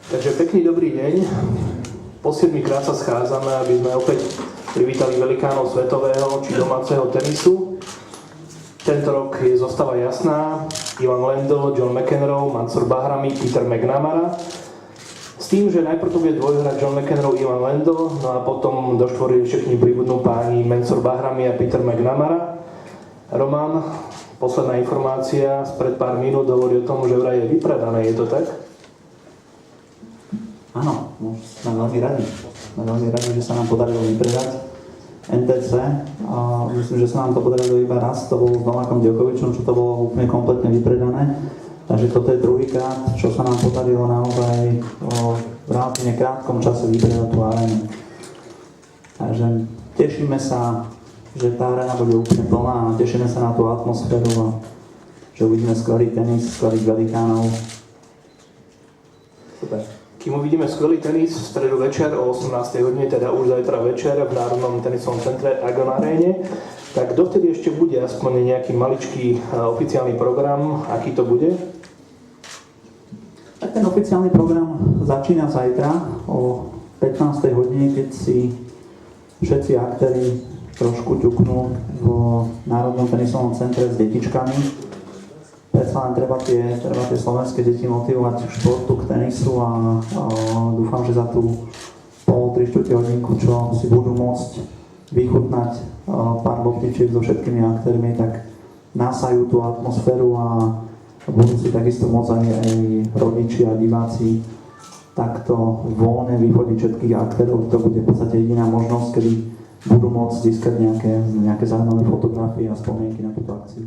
Takže pekný dobrý deň. Po 7 krát sa schádzame, aby sme opäť privítali velikánov svetového či domáceho tenisu. Tento rok je zostava jasná. Ivan Lendl, John McEnroe, Mansur Bahrami, Peter McNamara. S tým, že najprv to bude dvojhra John McEnroe, Ivan Lendl, no a potom do štvory ešte k nim pribudnú páni Mansur Bahrami a Peter McNamara. Roman, posledná informácia spred pár minút hovorí o tom, že vraj je vypredané, je to tak? Áno, sme veľmi radi. Sme veľmi radi, že sa nám podarilo vypredať NTC. Myslím, že sa nám to podarilo iba raz, to bolo s Novákom Djokovičom, čo to bolo úplne kompletne vypredané. Takže toto je druhýkrát, čo sa nám podarilo naozaj v relatívne krátkom čase vypredať tú arénu. Takže tešíme sa, že tá aréna bude úplne plná a tešíme sa na tú atmosféru a že uvidíme skvelý tenis, skvelých velikánov. Super. Kým uvidíme skvelý tenis v stredu večer o 18. hodine, teda už zajtra večer v Národnom tenisovom centre Agon Aréne, tak dovtedy ešte bude aspoň nejaký maličký oficiálny program. Aký to bude? Tak ten oficiálny program začína zajtra o 15. hodine, keď si všetci aktéri trošku ťuknú v Národnom tenisovom centre s detičkami. Predsa len treba tie slovenské deti motivovať k športu, k tenisu a dúfam, že za tú pol, 3/4 hodinku, čo si budú môcť vychutnať pár loptičiek so všetkými aktérmi, tak nasajú tú atmosféru a budú si takisto môcť aj rodičia a diváci takto voľne vychodiť všetkých aktérov. To bude v podstate jediná možnosť, kedy budú môcť získať nejaké zaujímavé fotografie a spomienky na túto akciu.